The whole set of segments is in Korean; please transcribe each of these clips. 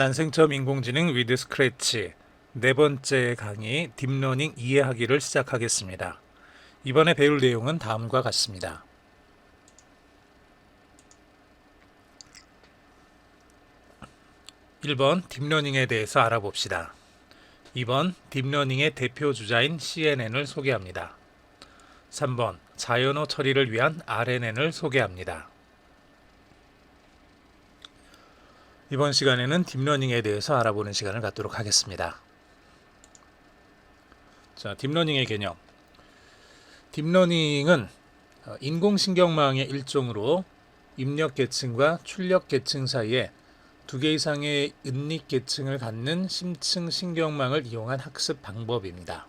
난생 처음 인공지능 위드 스크래치 네 번째 강의 딥러닝 이해하기를 시작하겠습니다. 이번에 배울 내용은 다음과 같습니다. 1번 딥러닝에 대해서 알아봅시다. 2번 딥러닝의 대표 주자인 CNN을 소개합니다. 3번 자연어 처리를 위한 RNN을 소개합니다. 이번 시간에는 딥러닝에 대해서 알아보는 시간을 갖도록 하겠습니다. 자, 딥러닝의 개념. 딥러닝은 인공신경망의 일종으로 입력계층과 출력계층 사이에 두 개 이상의 은닉계층을 갖는 심층 신경망을 이용한 학습 방법입니다.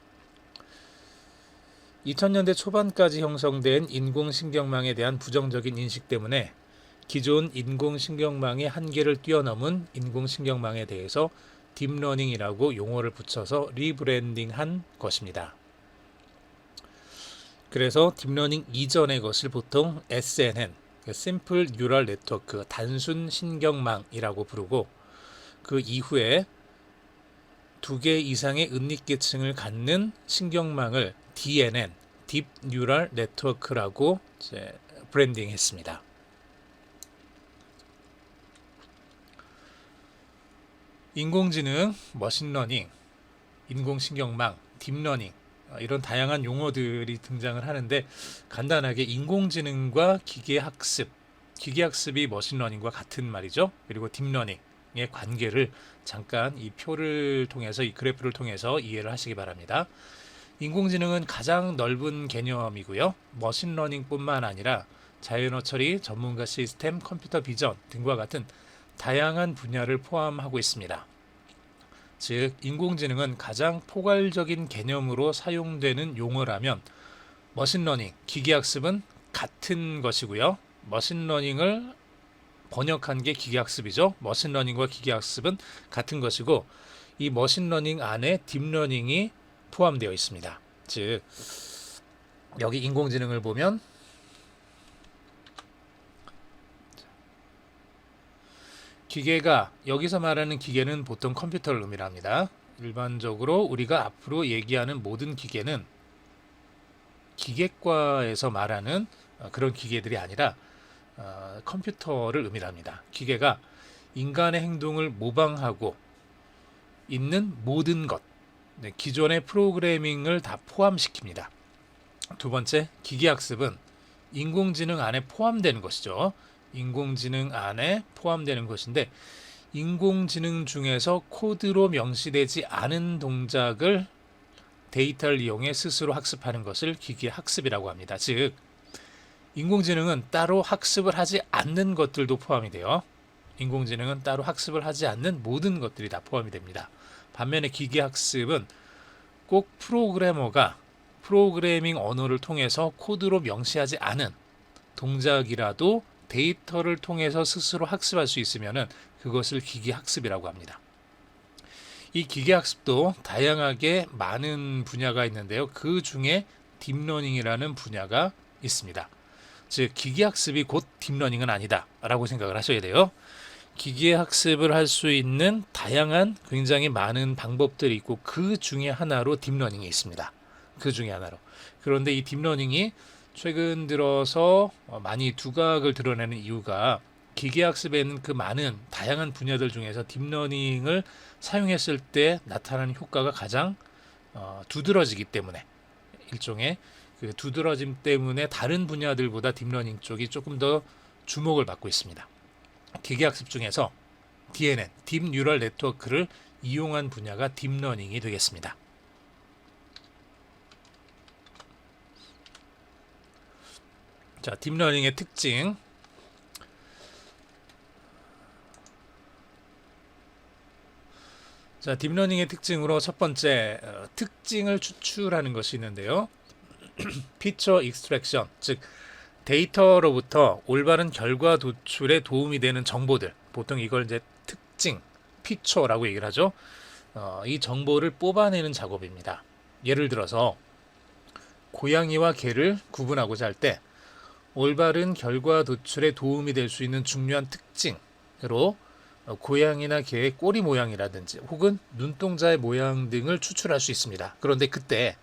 2000년대 초반까지 형성된 인공신경망에 대한 부정적인 인식 때문에 기존 인공신경망의 한계를 뛰어넘은 인공신경망에 대해서 딥러닝이라고 용어를 붙여서 리브랜딩한 것입니다. 그래서 딥러닝 이전의 것을 보통 SNN, 심플 뉴럴 네트워크, 단순 신경망이라고 부르고, 그 이후에 두 개 이상의 은닉계층을 갖는 신경망을 DNN, 딥 뉴럴 네트워크라고 브랜딩했습니다. 인공지능, 머신러닝, 인공신경망, 딥러닝 이런 다양한 용어들이 등장을 하는데, 간단하게 인공지능과 기계학습, 기계학습이 머신러닝과 같은 말이죠. 그리고 딥러닝의 관계를 잠깐 이 표를 통해서, 이 그래프를 통해서 이해를 하시기 바랍니다. 인공지능은 가장 넓은 개념이고요. 머신러닝뿐만 아니라 자연어 처리, 전문가 시스템, 컴퓨터 비전 등과 같은 다양한 분야를 포함하고 있습니다. 즉, 인공지능은 가장 포괄적인 개념으로 사용되는 용어라면 머신러닝, 기계학습은 같은 것이고요. 머신러닝을 번역한 게 기계학습이죠. 머신러닝과 기계학습은 같은 것이고, 이 머신러닝 안에 딥러닝이 포함되어 있습니다. 즉, 여기 인공지능을 보면 기계가, 여기서 말하는 기계는 보통 컴퓨터를 의미합니다. 일반적으로 우리가 앞으로 얘기하는 모든 기계는 기계과에서 말하는 그런 기계들이 아니라 컴퓨터를 의미합니다. 기계가 인간의 행동을 모방하고 있는 모든 것, 기존의 프로그래밍을 다 포함시킵니다. 두 번째, 기계학습은 인공지능 안에 포함되는 것이죠. 인공지능 안에 포함되는 것인데, 인공지능 중에서 코드로 명시되지 않은 동작을 데이터를 이용해 스스로 학습하는 것을 기계학습이라고 합니다. 즉, 인공지능은 따로 학습을 하지 않는 것들도 포함이 돼요. 인공지능은 따로 학습을 하지 않는 모든 것들이 다 포함이 됩니다. 반면에 기계학습은 꼭 프로그래머가 프로그래밍 언어를 통해서 코드로 명시하지 않은 동작이라도 데이터를 통해서 스스로 학습할 수 있으면 그것을 기계학습이라고 합니다. 이 기계학습도 다양하게 많은 분야가 있는데요. 그 중에 딥러닝이라는 분야가 있습니다. 즉, 기계학습이 곧 딥러닝은 아니다 라고 생각을 하셔야 돼요. 기계학습을 할 수 있는 다양한 굉장히 많은 방법들이 있고, 그 중에 하나로 딥러닝이 있습니다. 그 중에 하나로. 그런데 이 딥러닝이 최근 들어서 많이 두각을 드러내는 이유가, 기계학습에 있는 그 많은 다양한 분야들 중에서 딥러닝을 사용했을 때 나타나는 효과가 가장 두드러지기 때문에, 일종의 그 두드러짐 때문에 다른 분야들보다 딥러닝 쪽이 조금 더 주목을 받고 있습니다. 기계학습 중에서 DNN, 딥 뉴럴 네트워크를 이용한 분야가 딥러닝이 되겠습니다. 자, 딥러닝의 특징. 자, 딥러닝의 특징으로 첫 번째, 특징을 추출하는 것이 있는데요. 피처 익스트랙션, 즉 데이터로부터 올바른 결과 도출에 도움이 되는 정보들, 보통 이걸 이제 특징, 피처라고 얘기를 하죠. 이 정보를 뽑아내는 작업입니다. 예를 들어서 고양이와 개를 구분하고자 할 때 올바른 결과 도출에 도움이 될 수 있는 중요한 특징으로 고양이나 개의 꼬리 모양이라든지 혹은 눈동자의 모양 등을 추출할 수 있습니다. 그런데 그때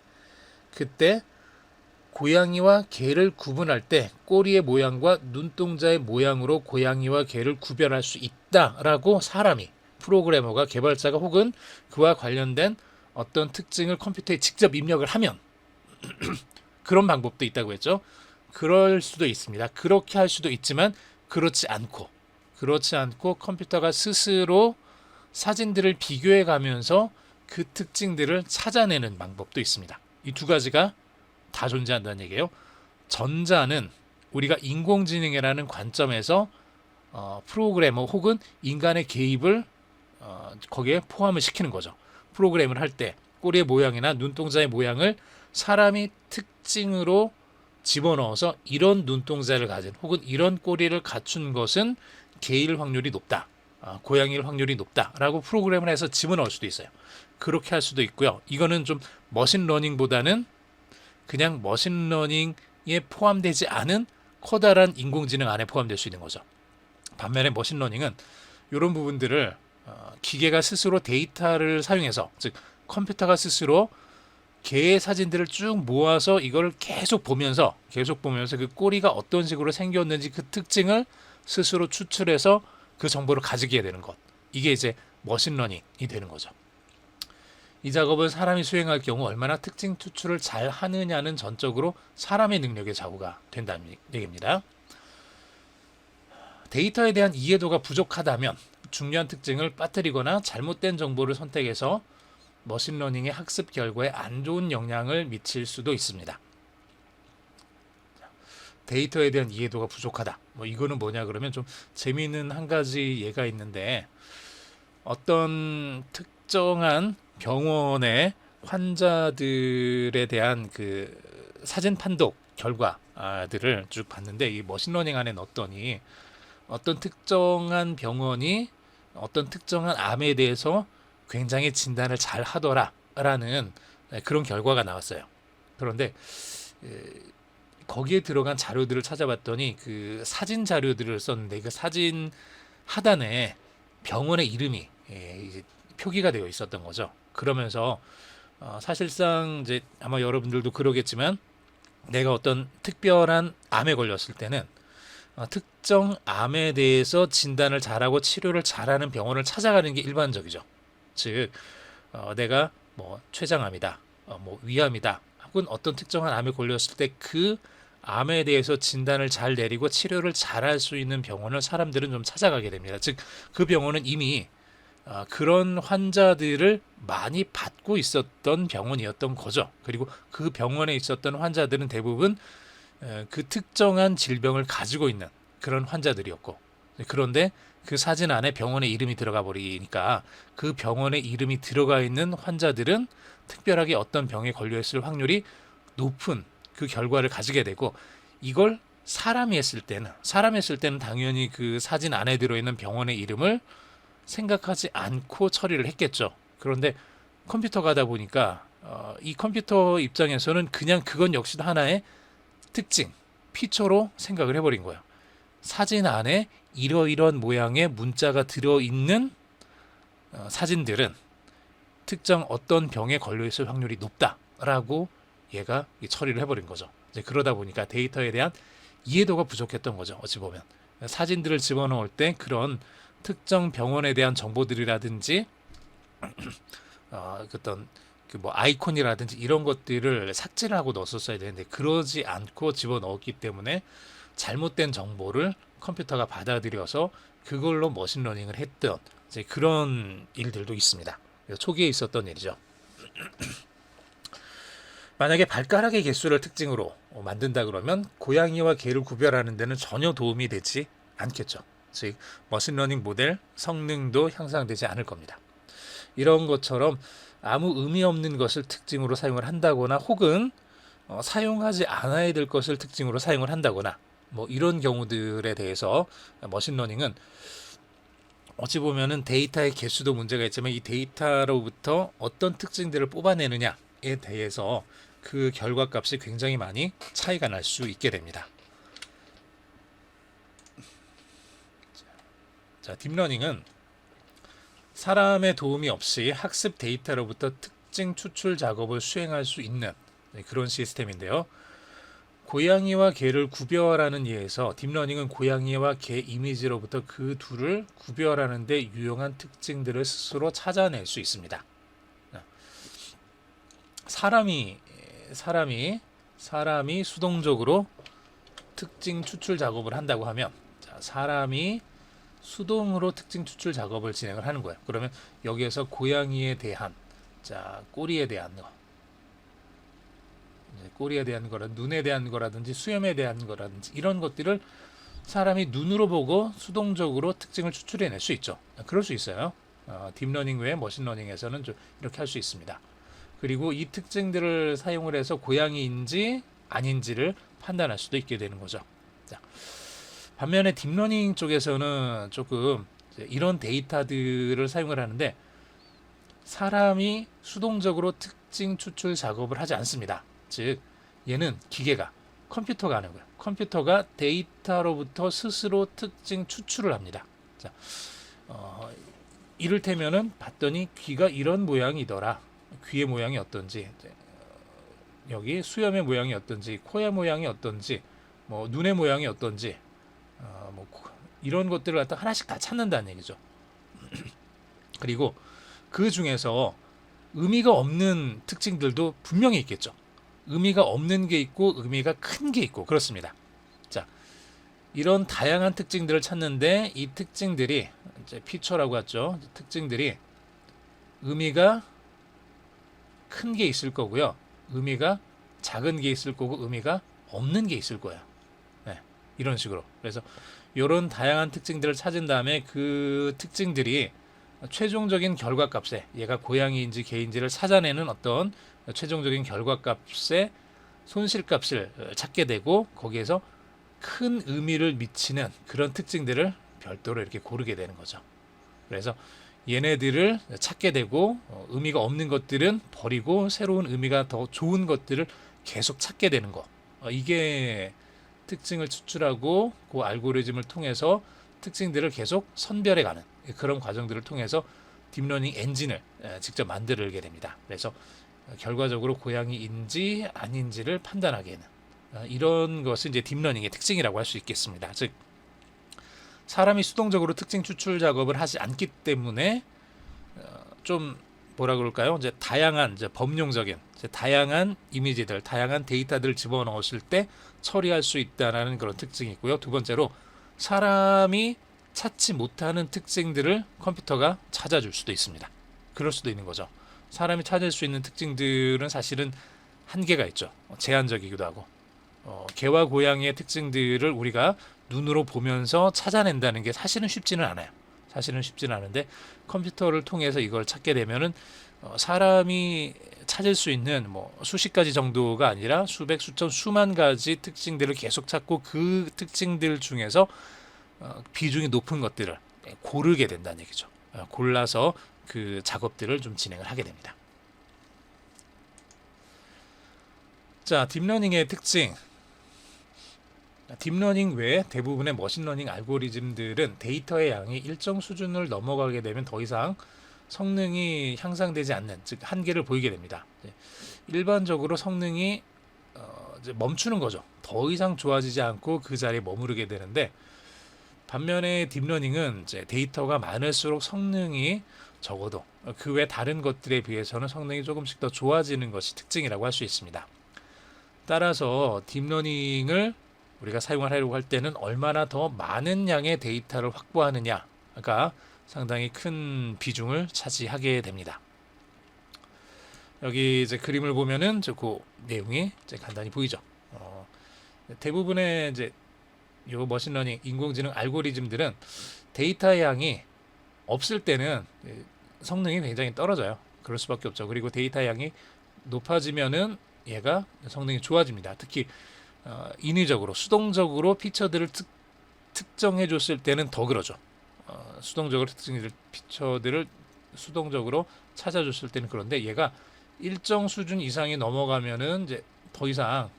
고양이와 개를 구분할 때 꼬리의 모양과 눈동자의 모양으로 고양이와 개를 구별할 수 있다라고 사람이, 프로그래머가, 개발자가 혹은 그와 관련된 어떤 특징을 컴퓨터에 직접 입력을 하면 그런 방법도 있다고 했죠. 그럴 수도 있습니다. 그렇게 할 수도 있지만 그렇지 않고 컴퓨터가 스스로 사진들을 비교해 가면서 그 특징들을 찾아내는 방법도 있습니다. 이 두 가지가 다 존재한다는 얘기예요. 전자는 우리가 인공지능이라는 관점에서 프로그래머 혹은 인간의 개입을 거기에 포함을 시키는 거죠. 프로그램을 할 때 꼬리의 모양이나 눈동자의 모양을 사람이 특징으로 집어넣어서 이런 눈동자를 가진 혹은 이런 꼬리를 갖춘 것은 개일 확률이 높다, 고양이일 확률이 높다라고 프로그램을 해서 집어넣을 수도 있어요. 그렇게 할 수도 있고요. 이거는 좀 머신러닝보다는 그냥 머신러닝에 포함되지 않은 커다란 인공지능 안에 포함될 수 있는 거죠. 반면에 머신러닝은 이런 부분들을 기계가 스스로 데이터를 사용해서, 즉 컴퓨터가 스스로 개의 사진들을 쭉 모아서 이걸 계속 보면서 그 꼬리가 어떤 식으로 생겼는지 그 특징을 스스로 추출해서 그 정보를 가지게 되는 것. 이게 이제 머신러닝이 되는 거죠. 이 작업을 사람이 수행할 경우 얼마나 특징 추출을 잘 하느냐는 전적으로 사람의 능력의 좌우가 된다는 얘기입니다. 데이터에 대한 이해도가 부족하다면 중요한 특징을 빠뜨리거나 잘못된 정보를 선택해서 머신러닝의 학습 결과에 안 좋은 영향을 미칠 수도 있습니다. 데이터에 대한 이해도가 부족하다. 이거는 뭐냐 그러면 좀 재미있는 한 가지 예가 있는데, 어떤 특정한 병원의 환자들에 대한 그 사진 판독 결과들을 쭉 봤는데, 이 머신러닝 안에 넣었더니 어떤 특정한 병원이 어떤 특정한 암에 대해서 굉장히 진단을 잘 하더라라는 그런 결과가 나왔어요. 그런데 거기에 들어간 자료들을 찾아봤더니 그 사진 자료들을 썼는데 그 사진 하단에 병원의 이름이 표기가 되어 있었던 거죠. 그러면서 사실상 이제 아마 여러분들도 그러겠지만, 내가 어떤 특별한 암에 걸렸을 때는 특정 암에 대해서 진단을 잘하고 치료를 잘하는 병원을 찾아가는 게 일반적이죠. 즉 내가 뭐 췌장암이다, 뭐 위암이다, 혹은 어떤 특정한 암에 걸렸을 때 그 암에 대해서 진단을 잘 내리고 치료를 잘할 수 있는 병원을 사람들은 좀 찾아가게 됩니다. 즉 그 병원은 이미 그런 환자들을 많이 받고 있었던 병원이었던 거죠. 그리고 그 병원에 있었던 환자들은 대부분 그 특정한 질병을 가지고 있는 그런 환자들이었고, 그런데 그 사진 안에 병원의 이름이 들어가 버리니까 그 병원의 이름이 들어가 있는 환자들은 특별하게 어떤 병에 걸려 있을 확률이 높은 그 결과를 가지게 되고, 이걸 사람이 했을 때는 당연히 그 사진 안에 들어있는 병원의 이름을 생각하지 않고 처리를 했겠죠. 그런데 컴퓨터가 하다 보니까 이 컴퓨터 입장에서는 그냥 그건 역시도 하나의 특징, 피처로 생각을 해버린 거예요. 사진 안에 이러이러한 모양의 문자가 들어있는 사진들은 특정 어떤 병에 걸려있을 확률이 높다라고 얘가 처리를 해버린 거죠. 이제 그러다 보니까 데이터에 대한 이해도가 부족했던 거죠. 어찌 보면 사진들을 집어넣을 때 그런 특정 병원에 대한 정보들이라든지 어떤 뭐 아이콘이라든지 이런 것들을 삭제를 하고 넣었어야 되는데 그러지 않고 집어넣었기 때문에 잘못된 정보를 컴퓨터가 받아들여서 그걸로 머신러닝을 했던 이제 그런 일들도 있습니다. 초기에 있었던 일이죠. 만약에 발가락의 개수를 특징으로 만든다 그러면 고양이와 개를 구별하는 데는 전혀 도움이 되지 않겠죠. 즉 머신러닝 모델 성능도 향상되지 않을 겁니다. 이런 것처럼 아무 의미 없는 것을 특징으로 사용을 한다거나 혹은 사용하지 않아야 될 것을 특징으로 사용을 한다거나 뭐 이런 경우들에 대해서 머신러닝은 어찌 보면은 데이터의 개수도 문제가 있지만 이 데이터로부터 어떤 특징들을 뽑아내느냐에 대해서 그 결과값이 굉장히 많이 차이가 날 수 있게 됩니다. 자, 딥러닝은 사람의 도움이 없이 학습 데이터로부터 특징 추출 작업을 수행할 수 있는 그런 시스템인데요. 고양이와 개를 구별하는 예에서 딥러닝은 고양이와 개 이미지로부터 그 둘을 구별하는 데 유용한 특징들을 스스로 찾아낼 수 있습니다. 사람이 수동적으로 특징 추출 작업을 한다고 하면, 사람이 수동으로 특징 추출 작업을 진행을 하는 거예요. 그러면 여기에서 고양이에 대한, 꼬리에 대한 거라, 눈에 대한 거라든지 수염에 대한 거라든지 이런 것들을 사람이 눈으로 보고 수동적으로 특징을 추출해낼 수 있죠. 그럴 수 있어요. 딥러닝 외에 머신러닝에서는 좀 이렇게 할 수 있습니다. 그리고 이 특징들을 사용을 해서 고양이인지 아닌지를 판단할 수도 있게 되는 거죠. 자, 반면에 딥러닝 쪽에서는 조금 이런 데이터들을 사용을 하는데 사람이 수동적으로 특징 추출 작업을 하지 않습니다. 즉 얘는 기계가, 컴퓨터가 하는 거예요. 컴퓨터가 데이터로부터 스스로 특징 추출을 합니다. 자, 이를테면은 봤더니 귀가 이런 모양이더라. 귀의 모양이 어떤지, 여기 수염의 모양이 어떤지, 코의 모양이 어떤지, 뭐 눈의 모양이 어떤지, 이런 것들을 갖다 하나씩 다 찾는다는 얘기죠. 그리고 그 중에서 의미가 없는 특징들도 분명히 있겠죠. 의미가 없는 게 있고 의미가 큰 게 있고 그렇습니다. 자, 이런 다양한 특징들을 찾는데 이 특징들이 이제 피처라고 하죠. 특징들이 의미가 큰 게 있을 거고요. 의미가 작은 게 있을 거고 의미가 없는 게 있을 거예요. 네, 이런 식으로. 그래서 이런 다양한 특징들을 찾은 다음에 그 특징들이 최종적인 결과값에, 얘가 고양이인지 개인지를 찾아내는 어떤 최종적인 결과값의 손실값을 찾게 되고 거기에서 큰 의미를 미치는 그런 특징들을 별도로 이렇게 고르게 되는 거죠. 그래서 얘네들을 찾게 되고 의미가 없는 것들은 버리고 새로운 의미가 더 좋은 것들을 계속 찾게 되는 거. 이게 특징을 추출하고 그 알고리즘을 통해서 특징들을 계속 선별해가는 그런 과정들을 통해서 딥러닝 엔진을 직접 만들게 됩니다. 그래서 결과적으로 고양이인지 아닌지를 판단하게 하는 이런 것은 이제 딥러닝의 특징이라고 할 수 있겠습니다. 즉 사람이 수동적으로 특징 추출 작업을 하지 않기 때문에 좀 뭐라 그럴까요? 이제 다양한 범용적인 다양한 이미지들, 다양한 데이터들을 집어넣었을 때 처리할 수 있다는 그런 특징이 있고요. 두 번째로 사람이 찾지 못하는 특징들을 컴퓨터가 찾아줄 수도 있습니다. 그럴 수도 있는 거죠. 사람이 찾을 수 있는 특징들은 사실은 한계가 있죠. 제한적이기도 하고 개와 고양이의 특징들을 우리가 눈으로 보면서 찾아낸다는 게 사실은 쉽지는 않아요. 사실은 쉽지는 않은데 컴퓨터를 통해서 이걸 찾게 되면은 사람이 찾을 수 있는 뭐 수십 가지 정도가 아니라 수백, 수천, 수만 가지 특징들을 계속 찾고 그 특징들 중에서 비중이 높은 것들을 고르게 된다는 얘기죠. 골라서 그 작업들을 좀 진행을 하게 됩니다. 자, 딥러닝의 특징. 딥러닝 외에 대부분의 머신러닝 알고리즘들은 데이터의 양이 일정 수준을 넘어가게 되면 더 이상 성능이 향상되지 않는, 즉 한계를 보이게 됩니다. 일반적으로 성능이 이제 멈추는 거죠. 더 이상 좋아지지 않고 그 자리에 머무르게 되는데 반면에 딥러닝은 이제 데이터가 많을수록 성능이 적어도 그 외 다른 것들에 비해서는 성능이 조금씩 더 좋아지는 것이 특징이라고 할 수 있습니다. 따라서 딥러닝을 우리가 사용을 하려고 할 때는 얼마나 더 많은 양의 데이터를 확보하느냐가 상당히 큰 비중을 차지하게 됩니다. 여기 이제 그림을 보면은 그 내용이 이제 간단히 보이죠. 대부분의 이제 요 머신러닝 인공지능 알고리즘들은 데이터의 양이 없을 때는 성능이 굉장히 떨어져요. 그럴 수밖에 없죠. 그리고 데이터의 양이 높아지면은 얘가 성능이 좋아집니다. 특히 인위적으로 수동적으로 피처들을 특정해 줬을 때는 더 그러죠. 수동적으로 피처들을 수동적으로 찾아줬을 때는 그런데 얘가 일정 수준 이상이 넘어가면은 이제 더 이상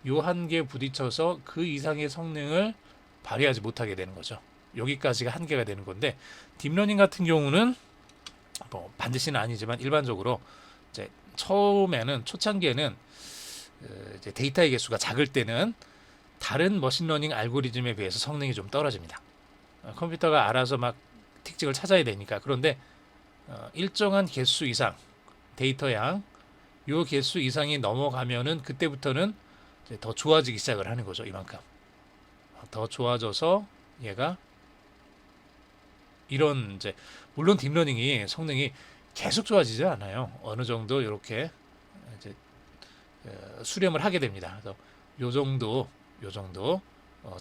요 한계에 부딪혀서 그 이상의 성능을 발휘하지 못하게 되는 거죠. 여기까지가 한계가 되는 건데, 딥러닝 같은 경우는 뭐 반드시는 아니지만 일반적으로 이제 처음에는 초창기에는 이제 데이터의 개수가 작을 때는 다른 머신러닝 알고리즘에 비해서 성능이 좀 떨어집니다. 컴퓨터가 알아서 막 특징을 찾아야 되니까. 그런데 일정한 개수 이상 데이터 양, 요 개수 이상이 넘어가면은 그때부터는 이제 더 좋아지기 시작을 하는 거죠. 이만큼 더 좋아져서 얘가 이런 이제 물론 딥러닝이 성능이 계속 좋아지지 않아요. 어느 정도 이렇게 이제 수렴을 하게 됩니다. 그래서 요 정도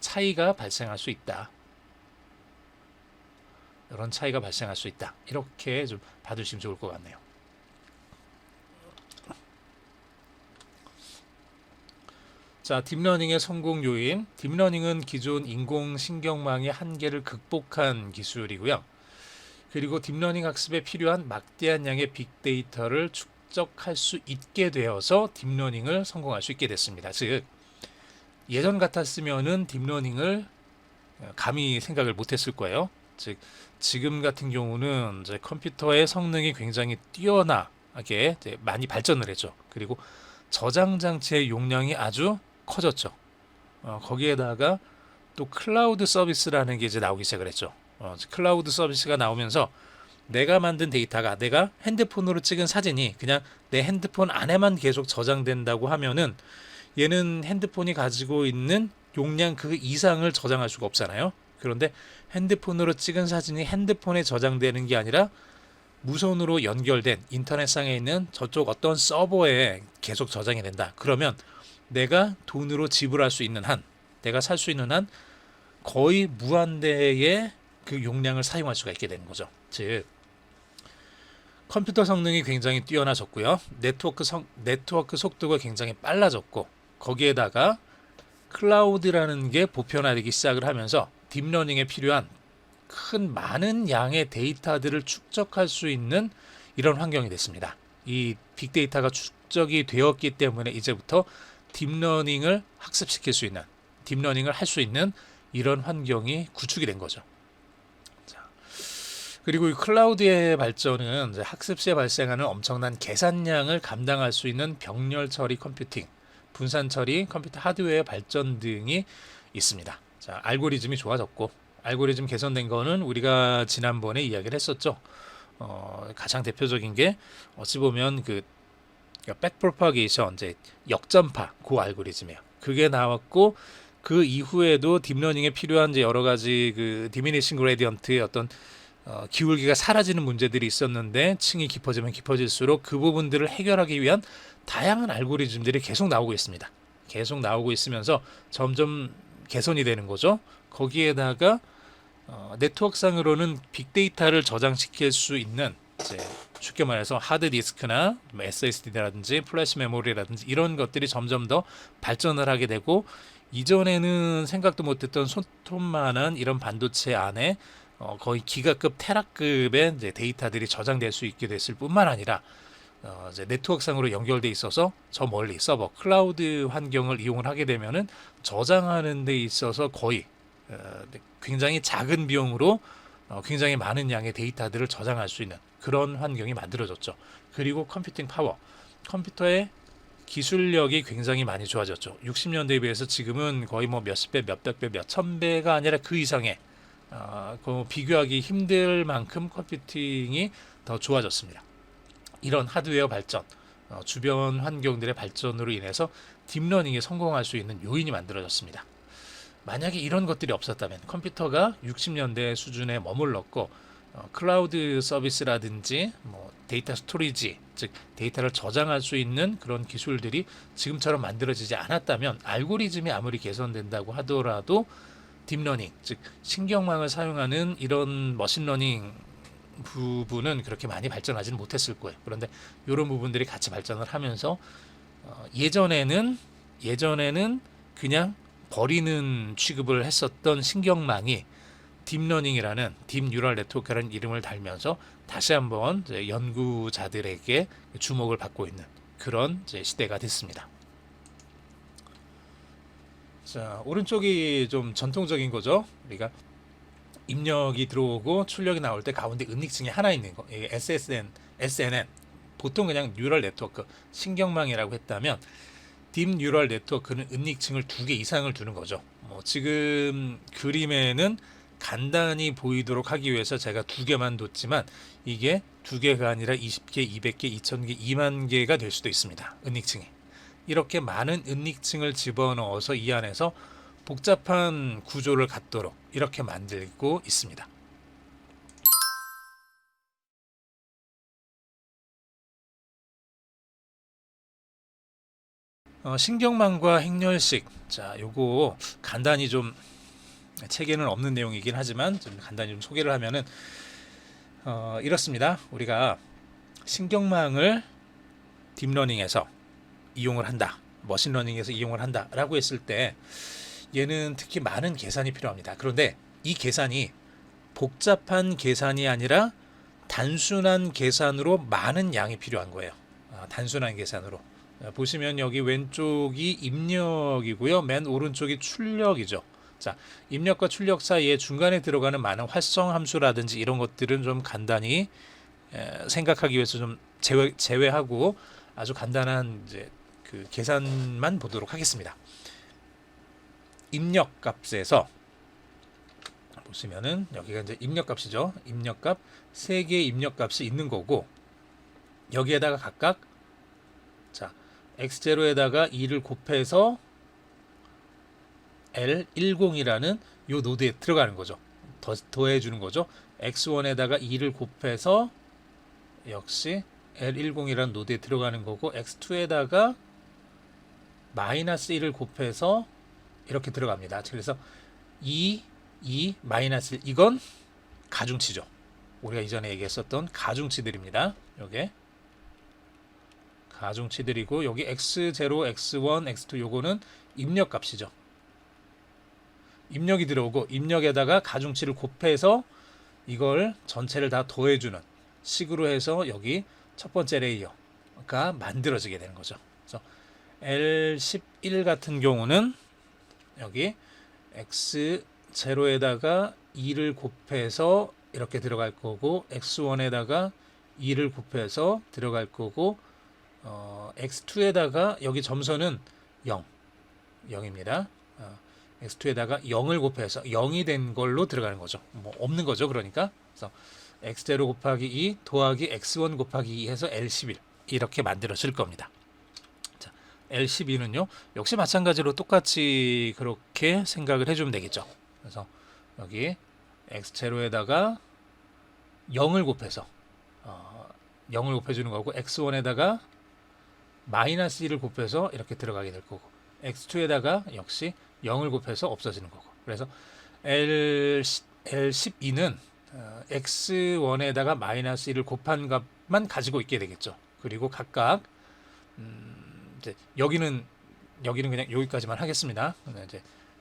차이가 발생할 수 있다. 이런 차이가 발생할 수 있다. 이렇게 좀 봐주시면 좋을 것 같네요. 자, 딥러닝의 성공 요인. 딥러닝은 기존 인공신경망의 한계를 극복한 기술이고요. 그리고 딥러닝 학습에 필요한 막대한 양의 빅데이터를 축적할 수 있게 되어서 딥러닝을 성공할 수 있게 됐습니다. 즉, 예전 같았으면은 딥러닝을 감히 생각을 못했을 거예요. 즉, 지금 같은 경우는 이제 컴퓨터의 성능이 굉장히 뛰어나게 이제 많이 발전을 했죠. 그리고 저장 장치의 용량이 아주 커졌죠. 거기에다가 또 클라우드 서비스라는 게 이제 나오기 시작을 했죠. 클라우드 서비스가 나오면서 내가 만든 데이터가 내가 핸드폰으로 찍은 사진이 그냥 내 핸드폰 안에만 계속 저장된다고 하면은 얘는 핸드폰이 가지고 있는 용량 그 이상을 저장할 수가 없잖아요. 그런데 핸드폰으로 찍은 사진이 핸드폰에 저장되는 게 아니라 무선으로 연결된 인터넷상에 있는 저쪽 어떤 서버에 계속 저장이 된다. 그러면 내가 돈으로 지불할 수 있는 한, 내가 살 수 있는 한 거의 무한대의 그 용량을 사용할 수가 있게 되는 거죠. 즉, 컴퓨터 성능이 굉장히 뛰어나졌고요. 네트워크 속도가 굉장히 빨라졌고, 거기에다가 클라우드라는 게 보편화되기 시작을 하면서 딥러닝에 필요한 많은 양의 데이터들을 축적할 수 있는 이런 환경이 됐습니다. 이 빅데이터가 축적이 되었기 때문에 이제부터 딥러닝을 학습시킬 수 있는, 딥러닝을 할 수 있는 이런 환경이 구축이 된 거죠. 자, 그리고 이 클라우드의 발전은 이제 학습 시에 발생하는 엄청난 계산량을 감당할 수 있는 병렬 처리 컴퓨팅, 분산 처리, 컴퓨터 하드웨어 발전 등이 있습니다. 자, 알고리즘이 좋아졌고, 알고리즘 개선된 거는 우리가 지난번에 이야기를 했었죠. 가장 대표적인 게 어찌 보면 그 백프로파게이션, 이제 역전파 그 알고리즘이에요. 그게 나왔고, 그 이후에도 딥러닝에 필요한 이제 여러 가지 그 디미니싱 그레디언트의 어떤 기울기가 사라지는 문제들이 있었는데, 층이 깊어지면 깊어질수록 그 부분들을 해결하기 위한 다양한 알고리즘들이 계속 나오고 있습니다. 계속 나오고 있으면서 점점 개선이 되는 거죠. 거기에다가 네트워크상으로는 빅데이터를 저장시킬 수 있는, 이제 쉽게 말해서 하드디스크나 SSD라든지 플래시 메모리라든지 이런 것들이 점점 더 발전을 하게 되고, 이전에는 생각도 못했던 손톱만한 이런 반도체 안에 거의 기가급 테라급의 이제 데이터들이 저장될 수 있게 됐을 뿐만 아니라 이제 네트워크상으로 연결돼 있어서 저 멀리 서버 클라우드 환경을 이용을 하게 되면은 저장하는 데 있어서 거의 굉장히 작은 비용으로 굉장히 많은 양의 데이터들을 저장할 수 있는 그런 환경이 만들어졌죠. 그리고 컴퓨팅 파워, 컴퓨터의 기술력이 굉장히 많이 좋아졌죠. 60년대에 비해서 지금은 거의 뭐 몇십 배, 몇백 배, 몇천 배가 아니라 그 이상의 비교하기 힘들 만큼 컴퓨팅이 더 좋아졌습니다. 이런 하드웨어 발전, 주변 환경들의 발전으로 인해서 딥러닝에 성공할 수 있는 요인이 만들어졌습니다. 만약에 이런 것들이 없었다면, 컴퓨터가 60년대 수준에 머물렀고 클라우드 서비스라든지 뭐 데이터 스토리지, 즉 데이터를 저장할 수 있는 그런 기술들이 지금처럼 만들어지지 않았다면, 알고리즘이 아무리 개선된다고 하더라도 딥러닝, 즉 신경망을 사용하는 이런 머신러닝 부분은 그렇게 많이 발전하지는 못했을 거예요. 그런데 이런 부분들이 같이 발전을 하면서 예전에는 그냥 버리는 취급을 했었던 신경망이 딥러닝이라는 딥 뉴럴 네트워크라는 이름을 달면서 다시 한번 연구자들에게 주목을 받고 있는 그런 시대가 됐습니다. 자, 오른쪽이 좀 전통적인 거죠. 우리가 입력이 들어오고 출력이 나올 때 가운데 은닉층이 하나 있는 거. 이게 SNN. 보통 그냥 뉴럴 네트워크, 신경망이라고 했다면 딥 뉴럴 네트워크는 은닉층을 2개 이상을 두는 거죠. 지금 그림에는 간단히 보이도록 하기 위해서 제가 2개만 뒀지만 이게 2개가 아니라 20개, 200개, 2000개, 2만 개가 될 수도 있습니다. 은닉층이. 이렇게 많은 은닉층을 집어넣어서 이 안에서 복잡한 구조를 갖도록 이렇게 만들고 있습니다. 신경망과 행렬식. 자, 요거 간단히 좀 책에는 없는 내용이긴 하지만 좀 간단히 좀 소개를 하면은 이렇습니다. 우리가 신경망을 딥러닝에서 이용을 한다, 머신러닝에서 이용을 한다라고 했을 때 얘는 특히 많은 계산이 필요합니다. 그런데 이 계산이 복잡한 계산이 아니라 단순한 계산으로 많은 양이 필요한 거예요. 단순한 계산으로. 보시면 여기 왼쪽이 입력이고요. 맨 오른쪽이 출력이죠. 자, 입력과 출력 사이에 중간에 들어가는 많은 활성 함수라든지 이런 것들은 좀 간단히 생각하기 위해서 좀 제외하고 아주 간단한 이제 그 계산만 보도록 하겠습니다. 입력 값에서 보시면은 여기가 이제 입력 값이죠. 입력 값 3개의 입력 값이 있는 거고 여기에다가 각각 자, x0에다가 2를 곱해서 L10이라는 요 노드에 들어가는 거죠. 더해 주는 거죠. x1에다가 2를 곱해서 역시 L10이라는 노드에 들어가는 거고 x2에다가 마이너스 1을 곱해서 이렇게 들어갑니다. 그래서 2, 마이너스 1 이건 가중치죠. 우리가 이전에 얘기했었던 가중치들입니다. 요게 가중치들이고 여기 x0, x1, x2 요거는 입력 값이죠. 입력이 들어오고 입력에다가 가중치를 곱해서 이걸 전체를 다 더해주는 식으로 해서 여기 첫 번째 레이어가 만들어지게 되는 거죠. 그래서 L11 같은 경우는 여기 x0에다가 2를 곱해서 이렇게 들어갈 거고 x1에다가 2를 곱해서 들어갈 거고 x2에다가 여기 점선은 0입니다. x2에다가 0을 곱해서 0이 된 걸로 들어가는 거죠. 뭐 없는 거죠. 그러니까 그래서 x0 곱하기 2 더하기 x1 곱하기 2 해서 L11 이렇게 만들어질 겁니다. 자, L12는요. 역시 마찬가지로 똑같이 그렇게 생각을 해주면 되겠죠. 그래서 여기 x0에다가 0을 곱해서 0을 곱해주는 거고 x1에다가 마이너스 1을 곱해서 이렇게 들어가게 될 거고 x2에다가 역시 0을 곱해서 없어지는 거고 그래서 L12는 x1에다가 마이너스 1을 곱한 값만 가지고 있게 되겠죠. 그리고 각각 이제 여기는 그냥 여기까지만 하겠습니다.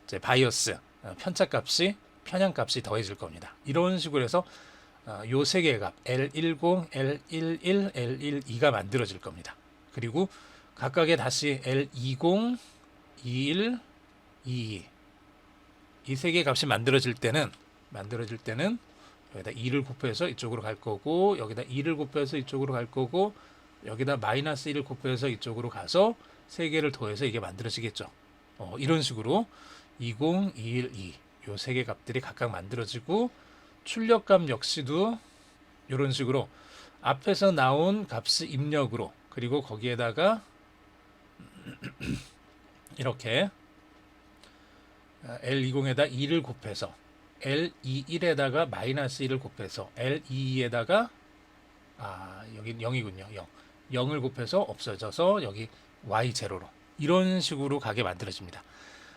이제 바이어스 편차값이 편향값이 더해질 겁니다. 이런 식으로 해서 요 세 개의 값 L10, L11, L12가 만들어질 겁니다. 그리고 각각의 다시 L20, 21, 22 이 세 개의 값이 만들어질 때는 여기다 2를 곱해서 이쪽으로 갈 거고 여기다 2를 곱해서 이쪽으로 갈 거고 여기다 마이너스 1을 곱해서 이쪽으로 가서 세 개를 더해서 이게 만들어지겠죠. 이런 식으로 20, 21, 2 요 세 개 값들이 각각 만들어지고 출력값 역시도 이런 식으로 앞에서 나온 값을 입력으로 그리고 거기에다가 이렇게 L20에다 2를 곱해서 L21에다가 마이너스 1을 곱해서 L22에다가 여기 0이군요. 0을 곱해서 없어져서 여기 Y0로 이런 식으로 가게 만들어집니다.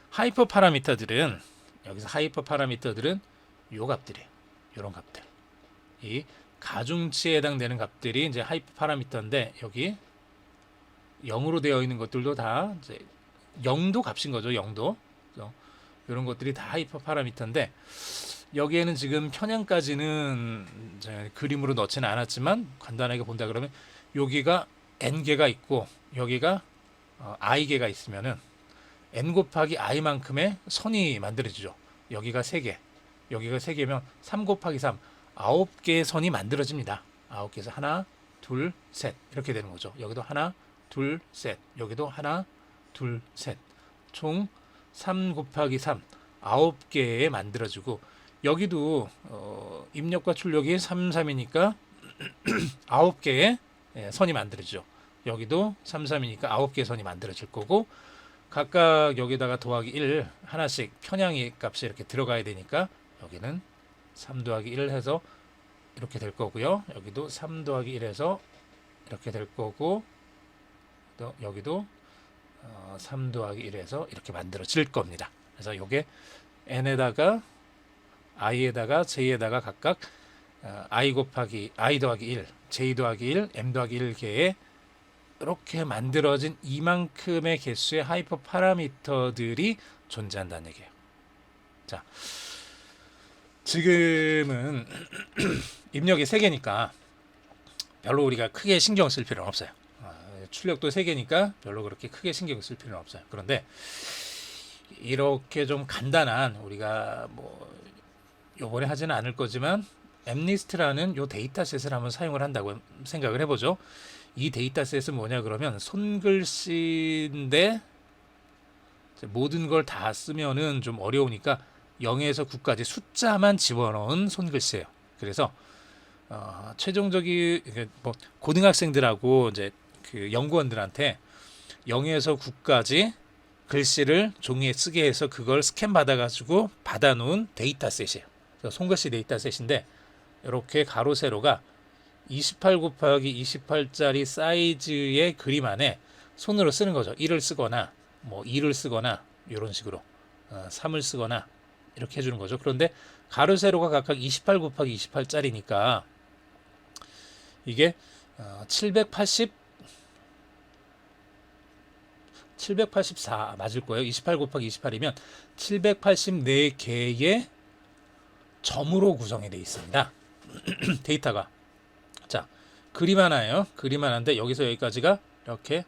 하이퍼 파라미터들은 여기서 하이퍼 파라미터들은 요 값들이에요. 요런 값들. 이 가중치에 해당되는 값들이 이제 하이퍼 파라미터인데 여기 0으로 되어 있는 것들도 다 이제 0도 값인 거죠. 0도. 이런 것들이 다 하이퍼 파라미터인데 여기에는 지금 편향까지는 이제 그림으로 넣지는 않았지만 간단하게 본다 그러면 여기가 n개가 있고 여기가 i개가 있으면은 n 곱하기 i만큼의 선이 만들어지죠. 여기가 3개, 여기가 3개면 3 곱하기 3 9개의 선이 만들어집니다. 9개에서 하나, 둘, 셋 이렇게 되는 거죠. 여기도 하나, 둘, 셋, 여기도 하나, 둘, 셋. 총 3 곱하기 3 9개에 만들어지고 여기도 입력과 출력이 3, 3이니까 9개의 선이 만들어지죠. 여기도 3, 3이니까 9개의 선이 만들어질 거고 각각 여기다가 더하기 1 하나씩 편향의 값이 이렇게 들어가야 되니까 여기는 3 더하기 1 해서 이렇게 될 거고요. 여기도 3 더하기 1 해서 이렇게 될 거고 또 여기도 3 더하기 1 해서 이렇게 만들어질 겁니다. 그래서 이게 n에다가 i에다가 j에다가 각각 i 더하기 1, j 더하기 1, m 더하기 1 개의 이렇게 만들어진 이만큼의 개수의 하이퍼 파라미터들이 존재한다는 얘기예요. 자, 지금은 입력이 3개니까 별로 우리가 크게 신경 쓸 필요는 없어요. 출력도 3개니까 별로 그렇게 크게 신경 쓸 필요는 없어요. 그런데 이렇게 좀 간단한 우리가 뭐 요번에 하지는 않을 거지만 엠리스트라는 요 데이터셋을 한번 사용을 한다고 생각을 해보죠. 이 데이터셋은 뭐냐 그러면 손글씨인데 모든 걸 다 쓰면은 좀 어려우니까 0에서 9까지 숫자만 집어넣은 손글씨예요. 그래서 최종적인 뭐 고등학생들하고 이제 그 연구원들한테 0에서 9까지 글씨를 종이에 쓰게 해서 그걸 스캔 받아가지고 받아놓은 데이터셋이에요. 그래서 손글씨 데이터셋인데 이렇게 가로 세로가 28 곱하기 28짜리 사이즈의 그림 안에 손으로 쓰는 거죠. 1을 쓰거나 뭐 2를 쓰거나 이런 식으로 3을 쓰거나 이렇게 해주는 거죠. 그런데 가로 세로가 각각 28 곱하기 28짜리니까 이게 784 맞을 거예요. 28 곱하기 28이면 784개의 점으로 구성이 되어 있습니다. 데이터가. 자, 그림 하나예요. 그림 하나인데 여기서 여기까지가 이렇게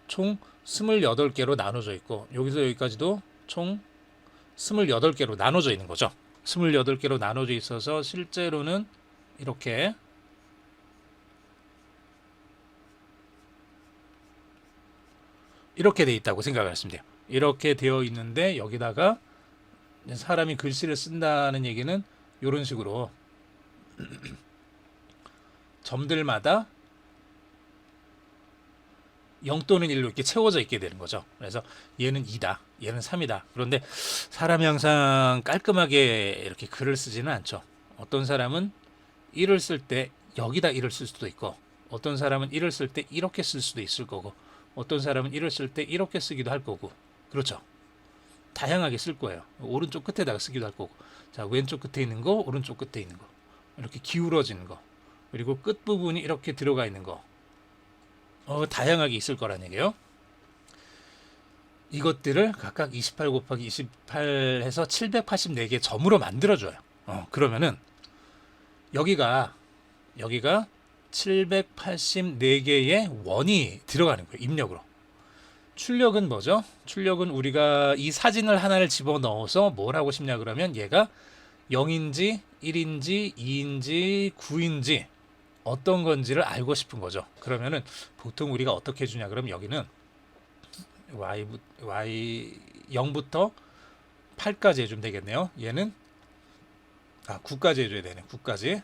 총 28개로 나눠져 있고 여기서 여기까지도 총 28개로 나눠져 있는 거죠. 28개로 나눠져 있어서 실제로는 이렇게 돼 있다고 생각을 하시면 돼요. 이렇게 되어 있는데 여기다가 사람이 글씨를 쓴다는 얘기는 이런 식으로 점들마다 0 또는 1로 이렇게 채워져 있게 되는 거죠. 그래서 얘는 2다, 얘는 3이다. 그런데 사람이 항상 깔끔하게 이렇게 글을 쓰지는 않죠. 어떤 사람은 1을 쓸 때 여기다 1을 쓸 수도 있고 어떤 사람은 1을 쓸 때 이렇게 쓸 수도 있을 거고 어떤 사람은 1을 쓸 때 이렇게 쓰기도 할 거고 그렇죠. 다양하게 쓸 거예요. 오른쪽 끝에다가 쓰기도 할 거고 자 왼쪽 끝에 있는 거 오른쪽 끝에 있는 거 이렇게 기울어지는 거 그리고 끝부분이 이렇게 들어가 있는 거 다양하게 있을 거란 얘기예요. 이것들을 각각 28 곱하기 28 해서 784개 점으로 만들어줘요. 그러면은 여기가 784개의 원이 들어가는 거예요. 입력으로. 출력은 뭐죠? 출력은 우리가 이 사진을 하나를 집어넣어서 뭘 하고 싶냐 그러면 얘가 0인지 1인지 2인지 9인지 어떤 건지를 알고 싶은 거죠. 그러면은 보통 우리가 어떻게 해주냐 그러면 여기는 y 0부터 8까지 해주면 되겠네요. 얘는 9까지 해줘야 되네. 9까지.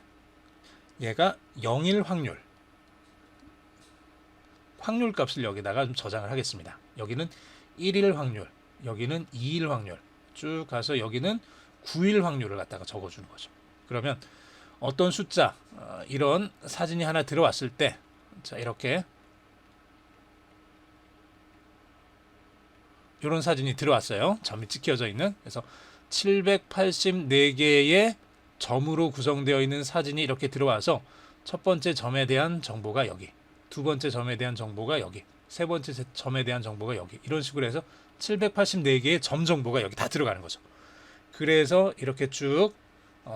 얘가 0일 확률 값을 여기다가 좀 저장을 하겠습니다. 여기는 1일 확률, 여기는 2일 확률 쭉 가서 여기는 9일 확률을 갖다가 적어주는 거죠. 그러면 어떤 숫자 이런 사진이 하나 들어왔을 때 자 이렇게 이런 사진이 들어왔어요. 점이 찍혀져 있는. 그래서 784개의 점으로 구성되어 있는 사진이 이렇게 들어와서 첫 번째 점에 대한 정보가 여기, 두 번째 점에 대한 정보가 여기, 세 번째 점에 대한 정보가 여기 이런 식으로 해서 784개의 점 정보가 여기 다 들어가는 거죠. 그래서 이렇게 쭉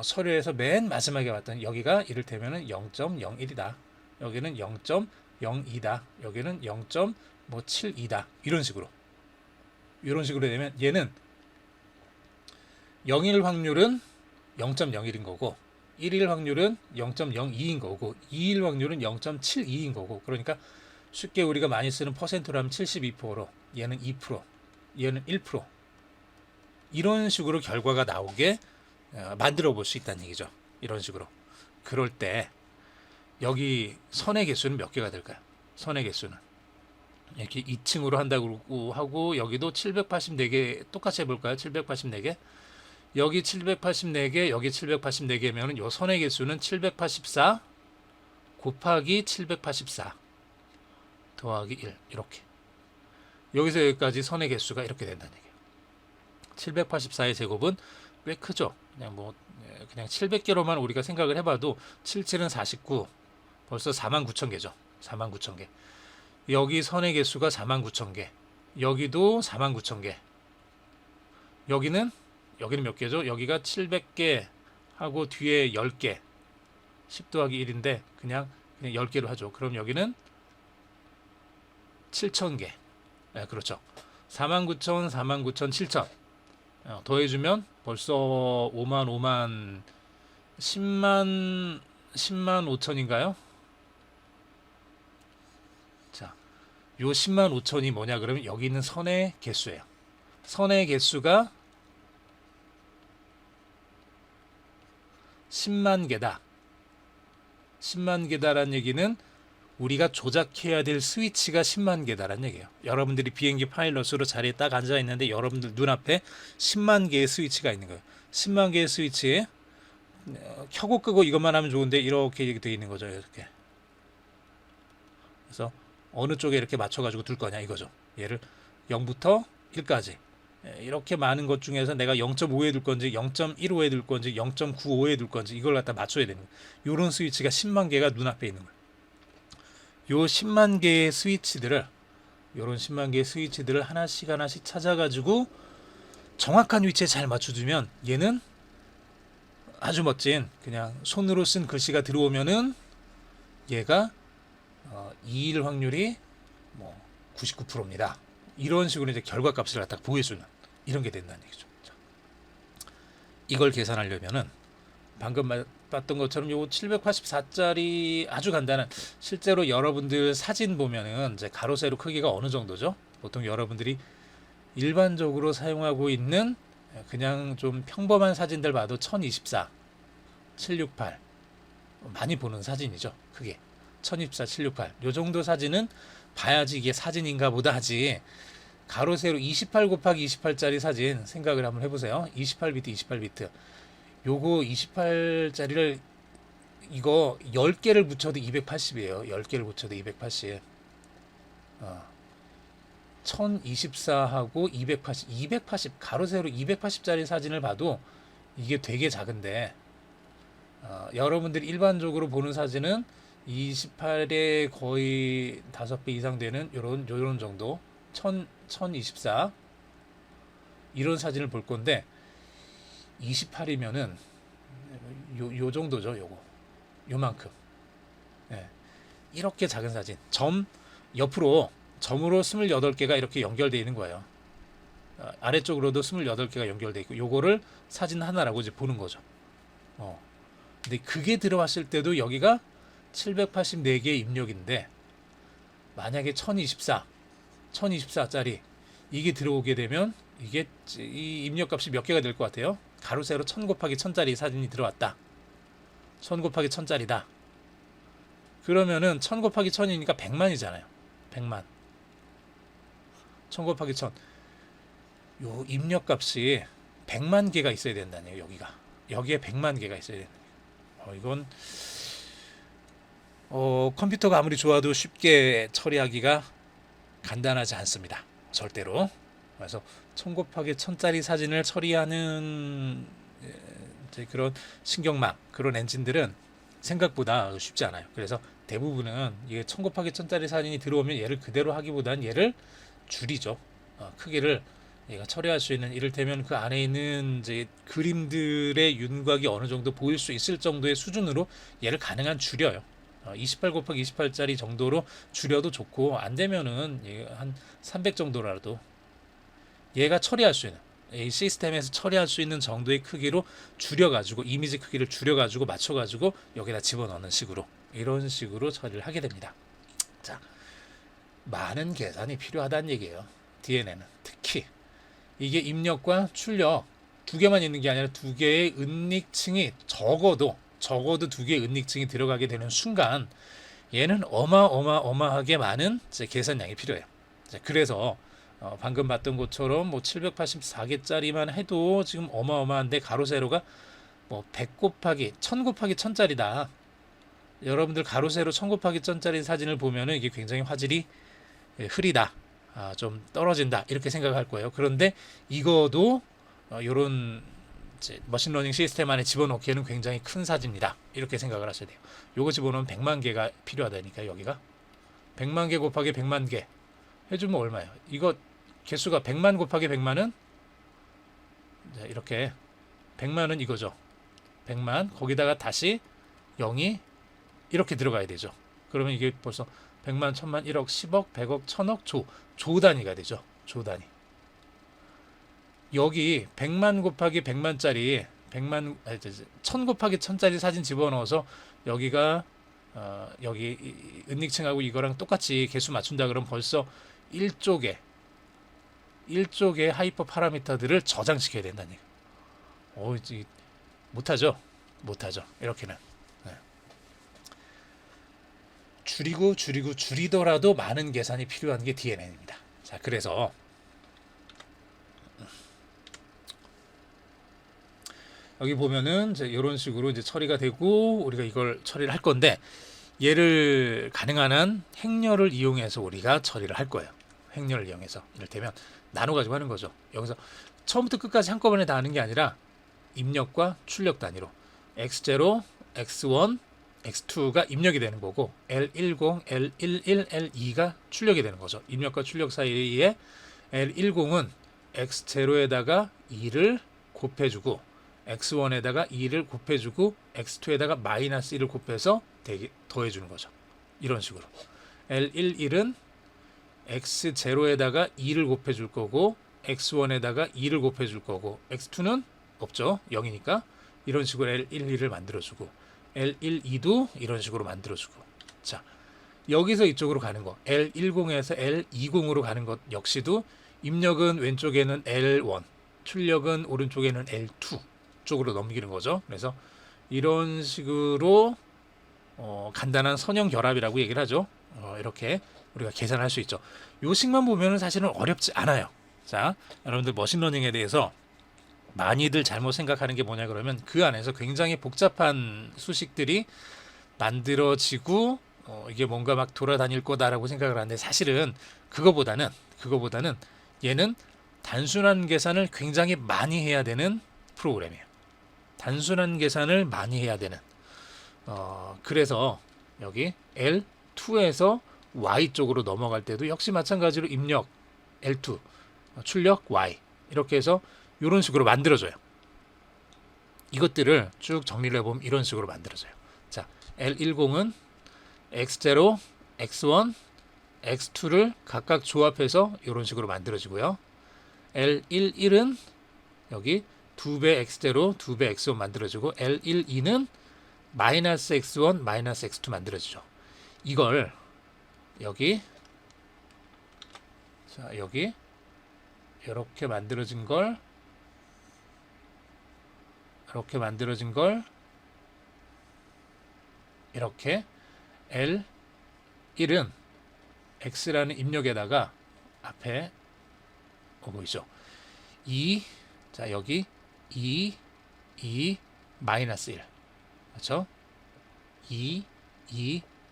서류에서 맨 마지막에 왔던 여기가 이를테면 0.01이다. 여기는 0.02다. 여기는 0.72다. 이런 식으로 되면 얘는 0일 확률은 0.01인 거고 1일 확률은 0.02인 거고 2일 확률은 0.72인 거고 그러니까 쉽게 우리가 많이 쓰는 퍼센트로 하면 72%, 얘는 2%, 얘는 1% 이런 식으로 결과가 나오게 만들어 볼 수 있다는 얘기죠. 이런 식으로. 그럴 때 여기 선의 개수는 몇 개가 될까요? 선의 개수는 이렇게 2층으로 한다고 하고 여기도 784개 똑같이 해볼까요? 784개 여기 784개 여기 784개면 요 선의 개수는 784 곱하기 784 더하기 1 이렇게 여기서 여기까지 선의 개수가 이렇게 된다는 얘기예요. 784의 제곱은 꽤 크죠. 그냥 700개로만 우리가 생각을 해봐도 77은 49 벌써 49,000개죠. 49,000개. 여기 선의 개수가 49,000개. 여기도 49,000개. 여기는 몇 개죠? 여기가 700개 하고 뒤에 10개. 10 더하기 1인데 그냥 10개로 하죠. 그럼 여기는 7,000개. 네, 그렇죠. 49,000, 49,000, 7,000. 더해주면 벌써 5만 10만 5천인가요? 자, 요 10만 5천이 뭐냐 그러면 여기 있는 선의 개수예요. 선의 개수가 10만 개다. 10만 개다라는 얘기는 우리가 조작해야 될 스위치가 10만 개다라는 얘기예요. 여러분들이 비행기 파일럿으로 자리에 딱 앉아 있는데 여러분들 눈앞에 10만 개의 스위치가 있는 거예요. 10만 개의 스위치에 켜고 끄고 이것만 하면 좋은데 이렇게 돼 있는 거죠. 이렇게. 그래서 어느 쪽에 이렇게 맞춰가지고 둘 거냐 이거죠. 얘를 0부터 1까지 이렇게 많은 것 중에서 내가 0.5에 둘 건지 0.15에 둘 건지 0.95에 둘 건지 이걸 갖다 맞춰야 되는 거예요. 이런 스위치가 10만 개가 눈앞에 있는 거예요. 요 10만 개의 스위치들을 요런 10만 개의 스위치들을 하나씩 찾아가지고 정확한 위치에 잘 맞춰주면 얘는 아주 멋진 그냥 손으로 쓴 글씨가 들어오면은 얘가 2일 확률이 99%입니다. 이런 식으로 이제 결과값을 갖다 보여주는 이런 게 된다는 얘기죠. 자, 이걸 계산하려면은 방금 봤던 것처럼 요 784짜리 아주 간단한 실제로 여러분들 사진 보면은 이제 가로 세로 크기가 어느 정도죠? 보통 여러분들이 일반적으로 사용하고 있는 그냥 좀 평범한 사진들 봐도 1024, 768 많이 보는 사진이죠. 크게 1024, 768 요 정도 사진은 봐야지 이게 사진인가 보다 하지 가로 세로 28 곱하기 28짜리 사진 생각을 한번 해보세요. 28비트 28비트 요거 28짜리를 이거 10개를 붙여도 280이에요. 10개를 붙여도 280 1024하고 280 가로 세로 280짜리 사진을 봐도 이게 되게 작은데 여러분들이 일반적으로 보는 사진은 28에 거의 5배 이상 되는 요런 정도 1024 이런 사진을 볼 건데 28이면은 요 정도죠. 요만큼. 예. 이렇게 작은 사진. 옆으로 점으로 28개가 이렇게 연결되어 있는 거예요. 아래쪽으로도 28개가 연결되어 있고 요거를 사진 하나라고 이제 보는 거죠. 근데 그게 들어왔을 때도 여기가 784개의 입력인데 만약에 1024짜리 이게 들어오게 되면 이게 이 입력값이 몇 개가 될 것 같아요? 가로 세로 1000 곱하기 1000짜리 사진이 들어왔다. 1000 곱하기 1000짜리다. 그러면은 1000 곱하기 1000이니까 100만이잖아요. 100만. 1000 곱하기 1000. 요 입력값이 100만 개가 있어야 된다네요. 여기에 100만 개가 있어야 된다. 이건 컴퓨터가 아무리 좋아도 쉽게 처리하기가 간단하지 않습니다. 절대로. 그래서 1000 곱하기 1000짜리 사진을 처리하는 그런 신경망, 그런 엔진들은 생각보다 쉽지 않아요. 그래서 대부분은 이게 1000 곱하기 1000짜리 사진이 들어오면 얘를 그대로 하기보다는 얘를 줄이죠. 크기를 얘가 처리할 수 있는 이를테면 그 안에 있는 이제 그림들의 윤곽이 어느 정도 보일 수 있을 정도의 수준으로 얘를 가능한 줄여요. 28 곱하기 28짜리 정도로 줄여도 좋고 안 되면은 한 300 정도라도 얘가 처리할 수 있는 이 시스템에서 처리할 수 있는 정도의 크기로 줄여가지고 이미지 크기를 줄여가지고 맞춰가지고 여기다 집어넣는 식으로 이런 식으로 처리를 하게 됩니다. 자, 많은 계산이 필요하다는 얘기예요. DNN은 특히 이게 입력과 출력 두 개만 있는 게 아니라 두 개의 은닉층이 적어도 두 개의 은닉층이 들어가게 되는 순간 얘는 어마어마하게 많은 계산량이 필요해요. 그래서 방금 봤던 것처럼 뭐 784개짜리만 해도 지금 어마어마한데 가로 세로가 뭐 100 곱하기 1000 곱하기 1000짜리다. 여러분들 가로 세로 1000 곱하기 1000짜리 사진을 보면은 이게 굉장히 화질이 흐리다. 좀 떨어진다. 이렇게 생각할 거예요. 그런데 이거도 요런 머신러닝 시스템 안에 집어넣기에는 굉장히 큰 사진이다. 이렇게 생각을 하셔야 돼요. 요거 집어넣으면 100만 개가 필요하다니까 여기가 100만 개 곱하기 100만 개 해주면 얼마예요? 이거 개수가 100만 곱하기 100만은 이렇게 100만은 이거죠. 100만 거기다가 다시 0이 이렇게 들어가야 되죠. 그러면 이게 벌써 100만, 1000만, 1억, 10억, 100억, 1000억, 조 단위가 되죠. 조 단위. 여기 100만 곱하기 100만짜리 1000 곱하기 1000짜리 사진 집어넣어서 여기가 여기 은닉층하고 이거랑 똑같이 개수 맞춘다 그러면 벌써 1쪽에 하이퍼 파라미터들을 저장시켜야 된다는 얘기예요. 못하죠. 이렇게는. 네. 줄이더라도 많은 계산이 필요한 게 DNN입니다. 자, 그래서 여기 보면은 이제 이런 식으로 이제 처리가 되고 우리가 이걸 처리를 할 건데 얘를 가능한 한 행렬을 이용해서 우리가 처리를 할 거예요. 행렬을 이용해서 이를테면 나눠 가지고 하는 거죠. 여기서 처음부터 끝까지 한꺼번에 다 하는 게 아니라 입력과 출력 단위로 x0, x1, x2가 입력이 되는 거고 L10, L11, L2가 출력이 되는 거죠. 입력과 출력 사이에 L10은 x0에다가 2를 곱해주고 x1에다가 2를 곱해주고 x2에다가 마이너스 1을 곱해서 더해주는 거죠. 이런 식으로 L11은 x0에다가 2를 곱해줄 거고 x1에다가 2를 곱해줄 거고 x2는 없죠. 0이니까 이런 식으로 L12를 만들어주고 L12도 이런 식으로 만들어주고 자 여기서 이쪽으로 가는 거 L10에서 L20으로 가는 것 역시도 입력은 왼쪽에는 L1 출력은 오른쪽에는 L2 쪽으로 넘기는 거죠. 그래서 이런 식으로 간단한 선형 결합이라고 얘기를 하죠. 이렇게 우리가 계산할 수 있죠. 요 식만 보면은 사실은 어렵지 않아요. 자, 여러분들 머신러닝에 대해서 많이들 잘못 생각하는 게 뭐냐 그러면 그 안에서 굉장히 복잡한 수식들이 만들어지고 이게 뭔가 막 돌아다닐 거다라고 생각을 하는데 사실은 그거보다는 얘는 단순한 계산을 굉장히 많이 해야 되는 프로그램이에요. 단순한 계산을 많이 해야 되는 그래서 여기 L2에서 Y 쪽으로 넘어갈 때도 역시 마찬가지로 입력 L2 출력 Y 이렇게 해서 이런 식으로 만들어줘요. 이것들을 쭉 정리를 해보면 이런 식으로 만들어져요. 자, L10은 X0, X1, X2를 각각 조합해서 이런 식으로 만들어지고요. L11은 여기 2배 X0, 2배 X1 만들어지고 L12는 마이너스 X1, 마이너스 X2 만들어지죠. 이걸 여기 자 여기 이렇게 만들어진 걸 이렇게 L1은 X라는 입력에다가 앞에 보이죠? 2, 자 여기 2, 마이너스 1 그렇죠? 2,